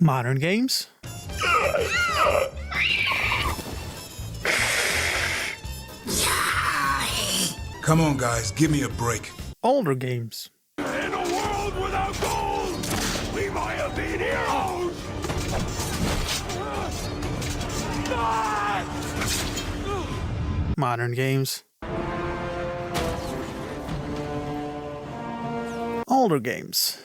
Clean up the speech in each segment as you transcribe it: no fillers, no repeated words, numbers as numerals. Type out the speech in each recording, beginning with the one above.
Modern games. Come on, guys, give me a break. Older games. In a world without gold, we might have been heroes. Modern games. Older games.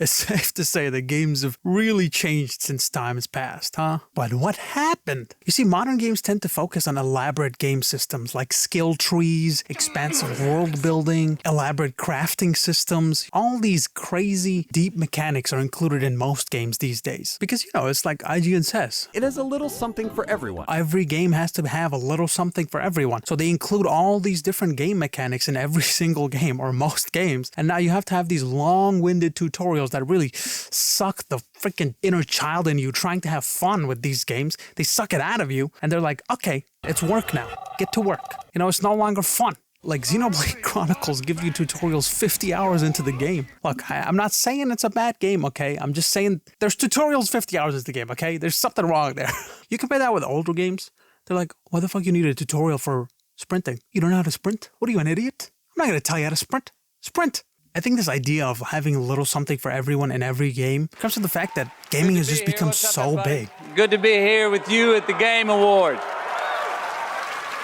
It's safe to say that games have really changed since time has passed, huh? But what happened? You see, modern games tend to focus on elaborate game systems like skill trees, expansive world building, elaborate crafting systems. All these crazy, deep mechanics are included in most games these days. Because, it's like IGN says. It is a little something for everyone. Every game has to have a little something for everyone. So they include all these different game mechanics in every single game, or most games. And now you have to have these long-winded tutorials that really suck the freaking inner child in you trying to have fun with these games. They suck it out of you, and they're like, okay, it's work now. Get to work. It's no longer fun. Like Xenoblade Chronicles give you tutorials 50 hours into the game. Look, I'm not saying it's a bad game, okay? I'm just saying there's tutorials 50 hours into the game, okay? There's something wrong there. You compare that with older games. They're like, why the fuck you need a tutorial for sprinting? You don't know how to sprint? What are you, an idiot? I'm not going to tell you how to sprint. Sprint. I think this idea of having a little something for everyone in every game comes from the fact that gaming has just become so big. Good to be here with you at the Game Awards.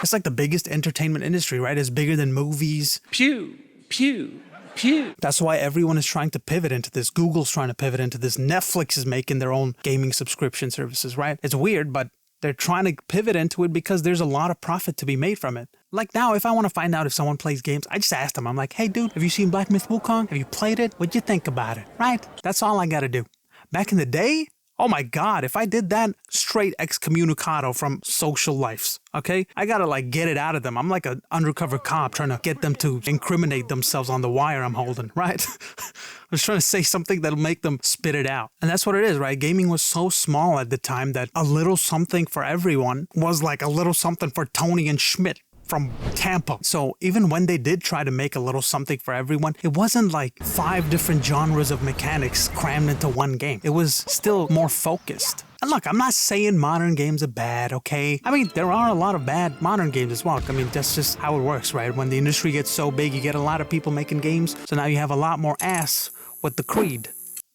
It's like the biggest entertainment industry, right? It's bigger than movies. Pew, pew, pew. That's why everyone is trying to pivot into this. Google's trying to pivot into this. Netflix is making their own gaming subscription services, right? It's weird, but they're trying to pivot into it because there's a lot of profit to be made from it. Like now, if I want to find out if someone plays games, I just ask them. I'm like, hey, dude, have you seen Black Myth Wukong? Have you played it? What'd you think about it? Right? That's all I got to do. Back in the day, oh my God, if I did that, straight excommunicado from social lives, okay? I got to get it out of them. I'm like an undercover cop trying to get them to incriminate themselves on the wire I'm holding, right? I was trying to say something that'll make them spit it out. And that's what it is, right? Gaming was so small at the time that a little something for everyone was like a little something for Tony and Schmidt from Tampa. So even when they did try to make a little something for everyone, it wasn't like 5 different genres of mechanics crammed into one game. It was still more focused. And look, I'm not saying modern games are bad, okay? I mean, there are a lot of bad modern games as well. I mean, that's just how it works, right? When the industry gets so big, you get a lot of people making games. So now you have a lot more ass with the creed,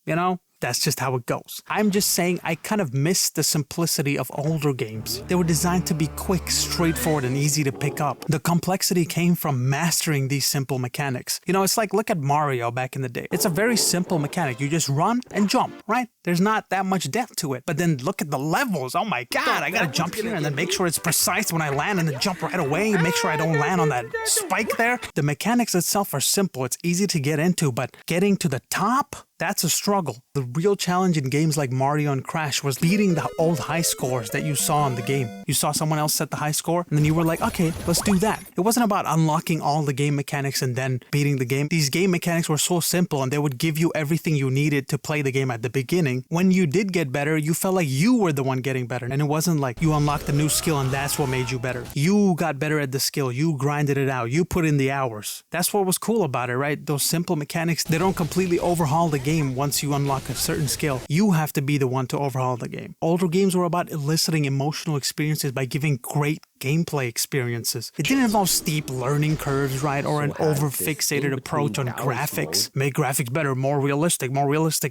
That's just how it goes. I'm just saying I kind of miss the simplicity of older games. They were designed to be quick, straightforward, and easy to pick up. The complexity came from mastering these simple mechanics. It's like, look at Mario back in the day. It's a very simple mechanic. You just run and jump, right? There's not that much depth to it. But then look at the levels. Oh my God, I gotta jump here and then make sure it's precise when I land and then jump right away. Make sure I don't land on that spike there. The mechanics itself are simple. It's easy to get into, but getting to the top, that's a struggle. The real challenge in games like Mario and Crash was beating the old high scores that you saw in the game. You saw someone else set the high score, and then you were like, okay, let's do that. It wasn't about unlocking all the game mechanics and then beating the game. These game mechanics were so simple, and they would give you everything you needed to play the game at the beginning. When you did get better, you felt like you were the one getting better. And it wasn't like you unlocked a new skill and that's what made you better. You got better at the skill. You grinded it out. You put in the hours. That's what was cool about it, right? Those simple mechanics, they don't completely overhaul the game once you unlock a certain skill. You have to be the one to overhaul the game. Older games were about eliciting emotional experiences by giving great gameplay experiences. It didn't involve steep learning curves, right? Or an over-fixated approach on graphics. Make graphics better, more realistic,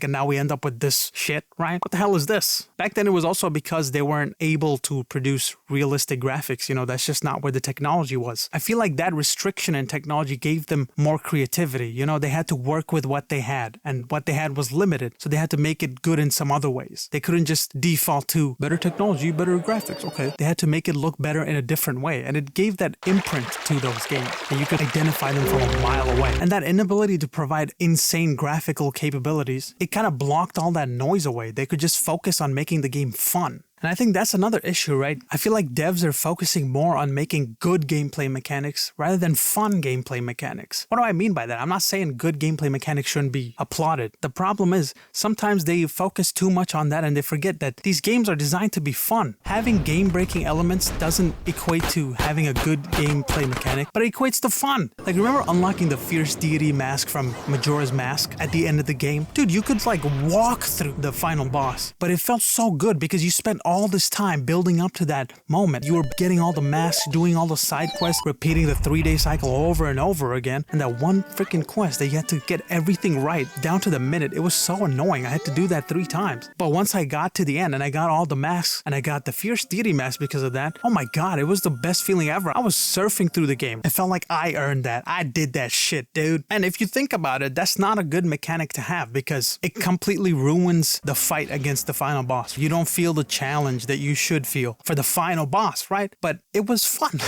and now we end up with this shit, right? What the hell is this? Back then it was also because they weren't able to produce realistic graphics. That's just not where the technology was. I feel like that restriction in technology gave them more creativity. They had to work with what they had, and what they had was limited, so they had to make it good in some other ways. They couldn't just default to better technology, better graphics. Okay. They had to make it look better in a different way, and it gave that imprint to those games, and you could identify them from a mile away. And that inability to provide insane graphical capabilities, it kind of blocked all that noise away. They could just focus on making the game fun. And I think that's another issue, right? I feel like devs are focusing more on making good gameplay mechanics rather than fun gameplay mechanics. What do I mean by that? I'm not saying good gameplay mechanics shouldn't be applauded. The problem is sometimes they focus too much on that and they forget that these games are designed to be fun. Having game-breaking elements doesn't equate to having a good gameplay mechanic, but it equates to fun. Like, remember unlocking the Fierce Deity mask from Majora's Mask at the end of the game? Dude, you could like walk through the final boss, but it felt so good because you spent all this time building up to that moment. You were getting all the masks, doing all the side quests, repeating the 3-day cycle over and over again, and that one freaking quest that you had to get everything right down to the minute. It was so annoying. I had to do that 3 times. But once I got to the end and I got all the masks and I got the Fierce Deity mask because of that, oh my god, it was the best feeling ever. I was surfing through the game. It felt like I earned that. I did that shit, dude. And if you think about it, that's not a good mechanic to have because it completely ruins the fight against the final boss. You don't feel the challenge that you should feel for the final boss, right? But it was fun.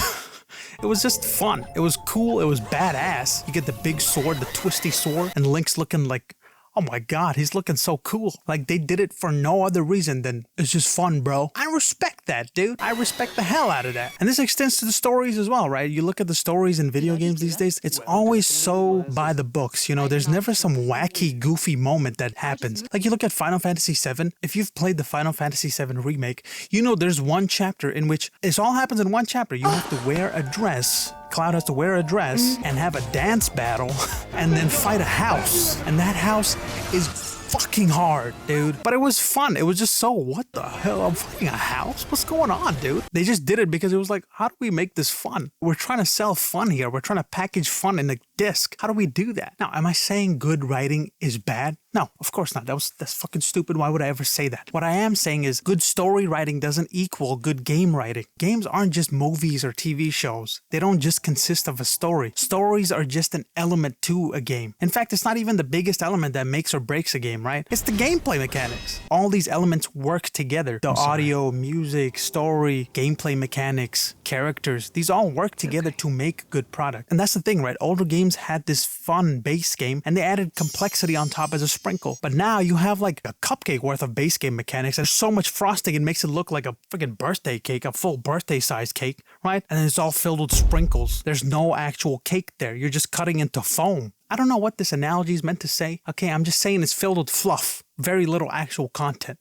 It was just fun. It was cool. It was badass. You get the big sword, the twisty sword, and Link's looking like, oh my god, he's looking so cool. Like, they did it for no other reason than it's just fun, bro. I respect that, dude. I respect the hell out of that. And this extends to the stories as well, right? You look at the stories in video games these days, it's always so by the books, you know? There's never some wacky, goofy moment that happens. Like, you look at Final Fantasy VII. If you've played the Final Fantasy VII remake, you know there's one chapter in which it all happens in one chapter. You have to wear a dress. Cloud has to wear a dress and have a dance battle and then fight a house. And that house is fucking hard, dude. But it was fun. It was just so, what the hell? I'm fighting a house? What's going on, dude? They just did it because it was like, how do we make this fun? We're trying to sell fun here. We're trying to package fun in a disc. How do we do that? Now, am I saying good writing is bad? No, of course not. That's fucking stupid. Why would I ever say that? What I am saying is good story writing doesn't equal good game writing. Games aren't just movies or TV shows. They don't just consist of a story. Stories are just an element to a game. In fact, it's not even the biggest element that makes or breaks a game, right? It's the gameplay mechanics. All these elements work together. The audio, music, story, gameplay mechanics, characters, these all work together to make a good product. And that's the thing, right? Older games had this fun base game and they added complexity on top as a sprinkle. But now you have like a cupcake worth of base game mechanics and so much frosting it makes it look like a freaking birthday cake, a full birthday sized cake, right? And then it's all filled with sprinkles. There's no actual cake there. You're just cutting into foam. I don't know what this analogy is meant to say. Okay, I'm just saying it's filled with fluff. Very little actual content.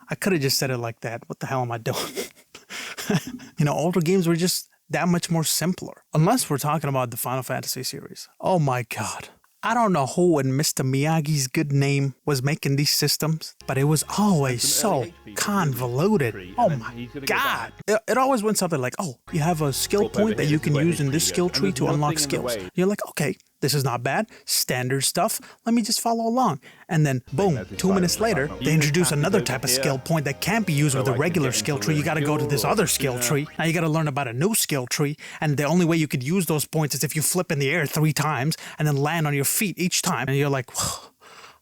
I could have just said it like that. What the hell am I doing? You know, older games were just that much more simpler. Unless we're talking about the Final Fantasy series. Oh my god. I don't know who in Mr. Miyagi's good name was making these systems, but it was always so convoluted. Oh my god. It always went something like, oh, you have a skill point that you can use in this skill tree to unlock skills. You're like, okay, this is not bad. Standard stuff. Let me just follow along. And then, boom, 2 minutes later, they introduce another type of skill point that can't be used with a regular skill tree. You gotta go to this other skill tree. Now you gotta learn about a new skill tree. And the only way you could use those points is if you flip in the air 3 times and then land on your feet each time. And you're like, whoa.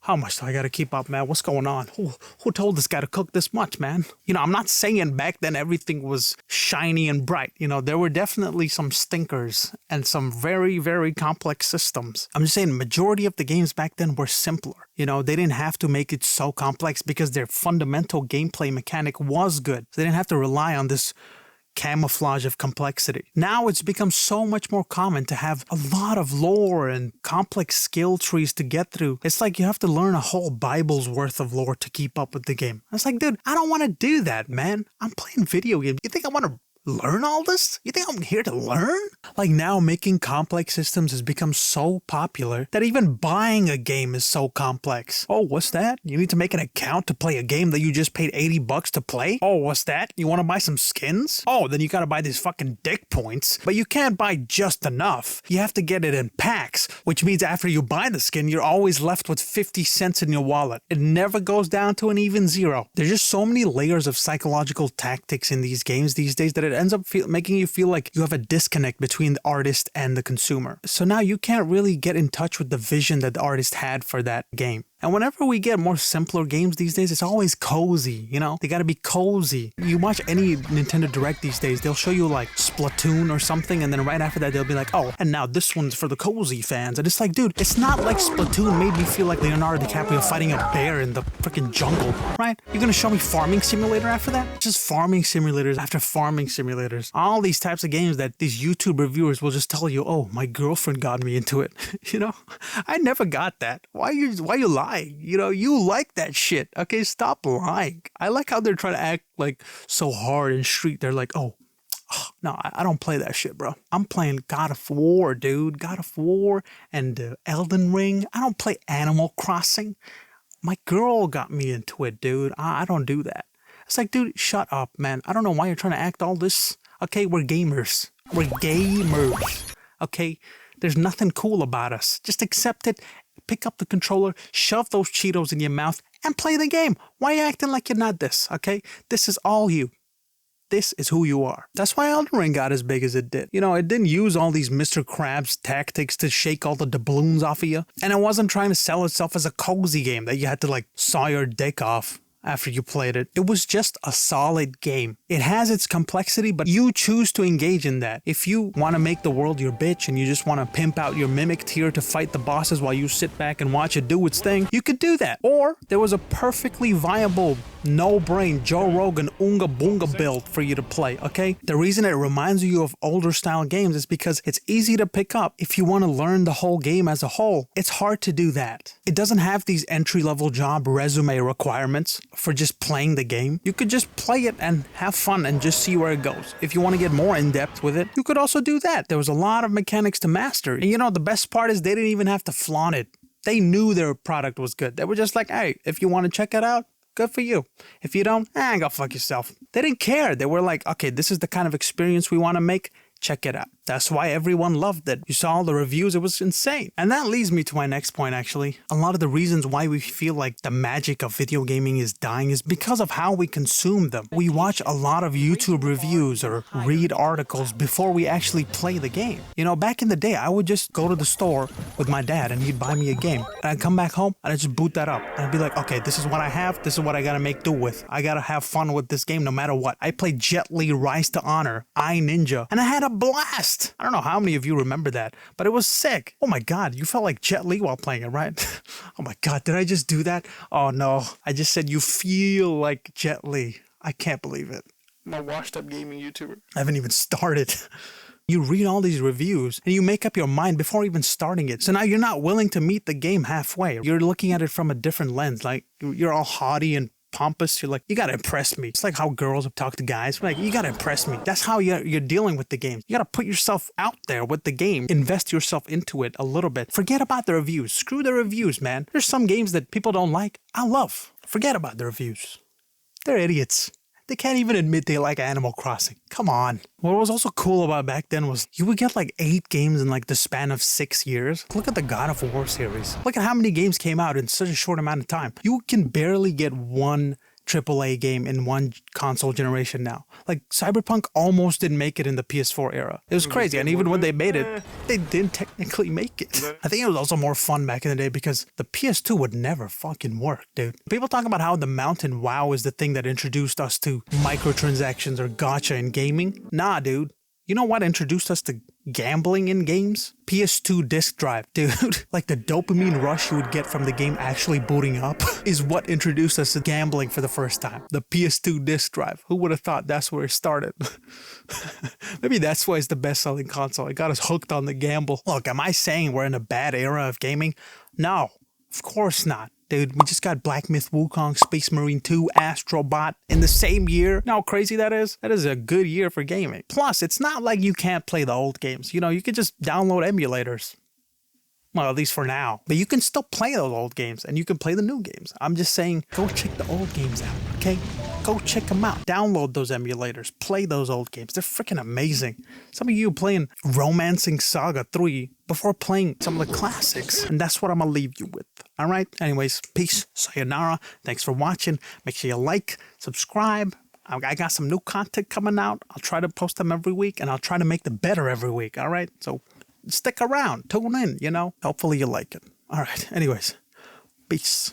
How much do I gotta keep up, man? What's going on? Who told this guy to cook this much, man? You know, I'm not saying back then everything was shiny and bright. You know, there were definitely some stinkers and some very, very complex systems. I'm just saying majority of the games back then were simpler. You know, they didn't have to make it so complex because their fundamental gameplay mechanic was good. So they didn't have to rely on this camouflage of complexity. Now it's become so much more common to have a lot of lore and complex skill trees to get through. It's like you have to learn a whole Bible's worth of lore to keep up with the game. It's like, dude, I don't want to do that, man. I'm playing video games. You think I want to learn all this? You think I'm here to learn? Like now making complex systems has become so popular that even buying a game is so complex. Oh, what's that? You need to make an account to play a game that you just paid $80 to play? Oh, what's that? You want to buy some skins? Oh, then you got to buy these fucking dick points. But you can't buy just enough. You have to get it in packs, which means after you buy the skin, you're always left with 50 cents in your wallet. It never goes down to an even zero. There's just so many layers of psychological tactics in these games these days that it ends up making you feel like you have a disconnect between the artist and the consumer. So now you can't really get in touch with the vision that the artist had for that game. And whenever we get more simpler games these days, it's always cozy, you know? They gotta be cozy. You watch any Nintendo Direct these days, they'll show you like Splatoon or something, and then right after that they'll be like, oh, and now this one's for the cozy fans. And it's like, dude, it's not like Splatoon made me feel like Leonardo DiCaprio fighting a bear in the freaking jungle, right? You're gonna show me Farming Simulator after that? Just farming simulators after farming simulators. All these types of games that these YouTube reviewers will just tell you, oh, my girlfriend got me into it. You know? I never got that. Why you lying? You know, you like that shit. Okay, stop lying. I like how they're trying to act like so hard and street. They're like, oh no, I don't play that shit, bro. I'm playing God of War, dude. God of War and Elden Ring. I don't play Animal Crossing. My girl got me into it, dude. I don't do that. It's like, dude, shut up, man. I don't know why you're trying to act all this. Okay, we're gamers. We're gamers. Okay? There's nothing cool about us. Just accept it. Pick up the controller, shove those Cheetos in your mouth, and play the game. Why are you acting like you're not this, okay? This is all you. This is who you are. That's why Aldering Ring got as big as it did. You know, it didn't use all these Mr. Krabs tactics to shake all the doubloons off of you. And it wasn't trying to sell itself as a cozy game that you had to like saw your dick off after you played it. It was just a solid game. It has its complexity, but you choose to engage in that. If you want to make the world your bitch and you just want to pimp out your mimic tier to fight the bosses while you sit back and watch it do its thing, you could do that. Or there was a perfectly viable, no-brain Joe Rogan Oonga Boonga build for you to play, okay? The reason it reminds you of older style games is because it's easy to pick up if you want to learn the whole game as a whole. It's hard to do that. It doesn't have these entry-level job resume requirements for just playing the game. You could just play it and have fun and just see where it goes. If you want to get more in-depth with it, you could also do that. There was a lot of mechanics to master. And you know, the best part is they didn't even have to flaunt it. They knew their product was good. They were just like, hey, if you want to check it out, good for you. If you don't, go fuck yourself. They didn't care. They were like, okay, this is the kind of experience we want to make. Check it out. That's why everyone loved it. You saw all the reviews. It was insane. And that leads me to my next point, actually. A lot of the reasons why we feel like the magic of video gaming is dying is because of how we consume them. We watch a lot of YouTube reviews or read articles before we actually play the game. You know, back in the day, I would just go to the store with my dad and he'd buy me a game. And I'd come back home and I'd just boot that up. And I'd be like, okay, this is what I have. This is what I gotta make do with. I gotta have fun with this game no matter what. I played Jet Li Rise to Honor, I Ninja, and I had a blast. I don't know how many of you remember that, but it was sick. Oh my God, you felt like Jet Li while playing it, right? Oh my God, did I just do that? Oh no, I just said you feel like Jet Li. I can't believe it. I'm a washed up gaming YouTuber. I haven't even started. You read all these reviews and you make up your mind before even starting it. So now you're not willing to meet the game halfway. You're looking at it from a different lens. Like you're all haughty and pompous. You're like, you gotta impress me. It's like how girls talk to guys. Like, you gotta impress me. That's how you're dealing with the game. You gotta put yourself out there with the game. Invest yourself into it a little bit. Forget about the reviews. Screw the reviews, man. There's some games that people don't like. I love. Forget about the reviews. They're idiots. They can't even admit they like Animal Crossing. Come on. What was also cool about back then was you would get like 8 games in like the span of 6 years. Look at the God of War series. Look at how many games came out in such a short amount of time. You can barely get one AAA game in one console generation now. Like Cyberpunk almost didn't make it in the PS4 era. It was crazy. And even when they made it, they didn't technically make it. I think it was also more fun back in the day because the PS2 would never fucking work, dude. People talk about how the Mountain WoW is the thing that introduced us to microtransactions or gacha in gaming. Nah, dude. You know what introduced us to gambling in games? PS2 disc drive, dude. Like the dopamine rush you would get from the game actually booting up is what introduced us to gambling for the first time. The PS2 disc drive. Who would have thought that's where it started? Maybe that's why it's the best-selling console. It got us hooked on the gamble. Look, am I saying we're in a bad era of gaming? No, of course not. Dude, we just got Black Myth Wukong, Space Marine 2, Astrobot in the same year. You know how crazy that is? That is a good year for gaming. Plus, it's not like you can't play the old games. You know, you could just download emulators. Well, at least for now. But you can still play those old games and you can play the new games. I'm just saying, go check the old games out, okay? Go check them out. Download those emulators. Play those old games. They're freaking amazing. Some of you playing Romancing Saga 3 before playing some of the classics. And that's what I'm going to leave you with. All right? Anyways, peace. Sayonara. Thanks for watching. Make sure you like, subscribe. I got some new content coming out. I'll try to post them every week and I'll try to make them better every week. All right? So stick around. Tune in, you know. Hopefully you like it. All right. Anyways, peace.